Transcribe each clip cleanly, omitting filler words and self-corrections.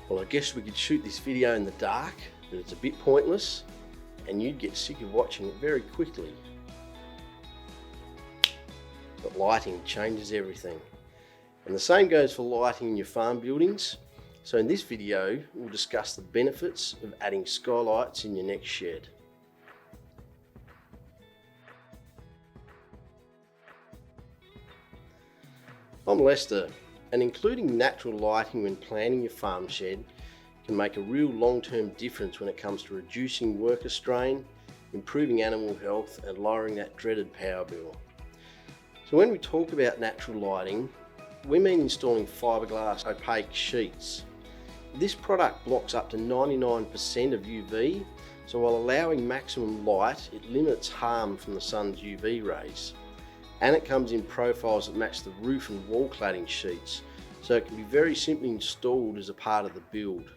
Well, I guess we could shoot this video in the dark, but it's a bit pointless and you'd get sick of watching it very quickly. But lighting changes everything. And the same goes for lighting in your farm buildings. So in this video, we'll discuss the benefits of adding skylights in your next shed. I'm Lester, and including natural lighting when planning your farm shed can make a real long-term difference when it comes to reducing worker strain, improving animal health and lowering that dreaded power bill. So when we talk about natural lighting, we mean installing fibreglass opaque sheets. This product blocks up to 99% of UV, so while allowing maximum light, it limits harm from the sun's UV rays. And it comes in profiles that match the roof and wall cladding sheets, so it can be very simply installed as a part of the build.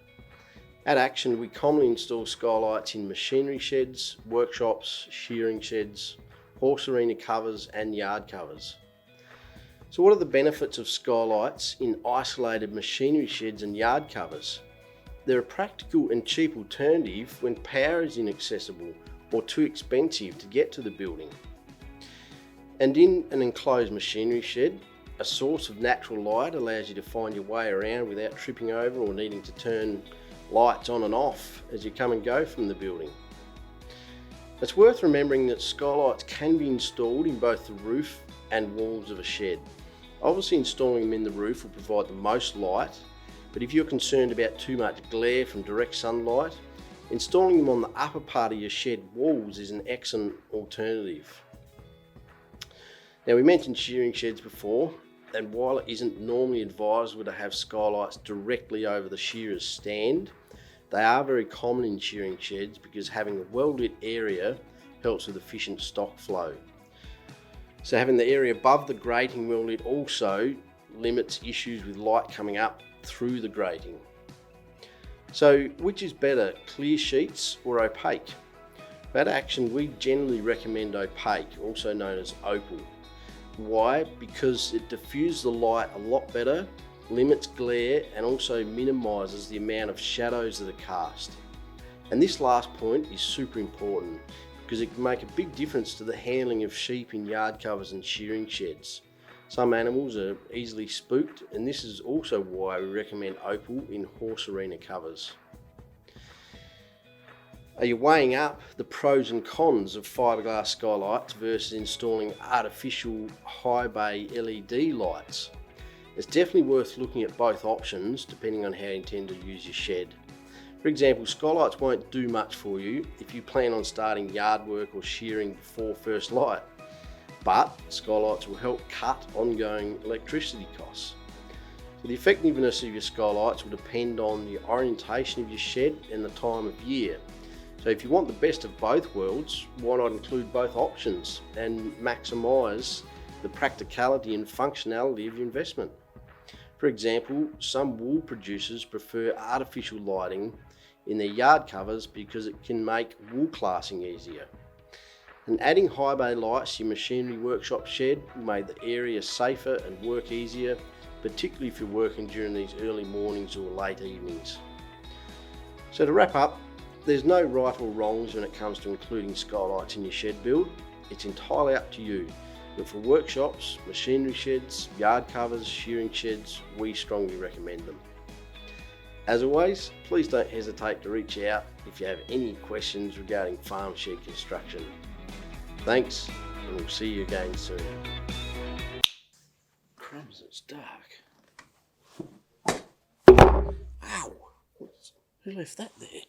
At Action, we commonly install skylights in machinery sheds, workshops, shearing sheds, horse arena covers and yard covers. So what are the benefits of skylights in isolated machinery sheds and yard covers? They're a practical and cheap alternative when power is inaccessible or too expensive to get to the building. And in an enclosed machinery shed, a source of natural light allows you to find your way around without tripping over or needing to turn lights on and off as you come and go from the building. It's worth remembering that skylights can be installed in both the roof and walls of a shed. Obviously, installing them in the roof will provide the most light, but if you're concerned about too much glare from direct sunlight, installing them on the upper part of your shed walls is an excellent alternative. Now, we mentioned shearing sheds before, and while it isn't normally advisable to have skylights directly over the shearer's stand, they are very common in shearing sheds because having a well-lit area helps with efficient stock flow. So having the area above the grating well lit also limits issues with light coming up through the grating. So which is better, clear sheets or opaque? At Action, we generally recommend opaque, also known as opal. Why? Because it diffuses the light a lot better, limits glare and also minimises the amount of shadows that are cast. And this last point is super important because it can make a big difference to the handling of sheep in yard covers and shearing sheds. Some animals are easily spooked, and this is also why we recommend opal in horse arena covers. Are you weighing up the pros and cons of fiberglass skylights versus installing artificial high bay LED lights? It's definitely worth looking at both options depending on how you intend to use your shed. For example, skylights won't do much for you if you plan on starting yard work or shearing before first light, but skylights will help cut ongoing electricity costs. So the effectiveness of your skylights will depend on the orientation of your shed and the time of year. So if you want the best of both worlds, why not include both options and maximise the practicality and functionality of your investment? For example, some wool producers prefer artificial lighting in their yard covers because it can make wool classing easier. And adding high bay lights to your machinery workshop shed will make the area safer and work easier, particularly if you're working during these early mornings or late evenings. So to wrap up, there's no right or wrongs when it comes to including skylights in your shed build. It's entirely up to you. But for workshops, machinery sheds, yard covers, shearing sheds, we strongly recommend them. As always, please don't hesitate to reach out if you have any questions regarding farm shed construction. Thanks, and we'll see you again soon. Crumbs, it's dark. Ow! Who left that there?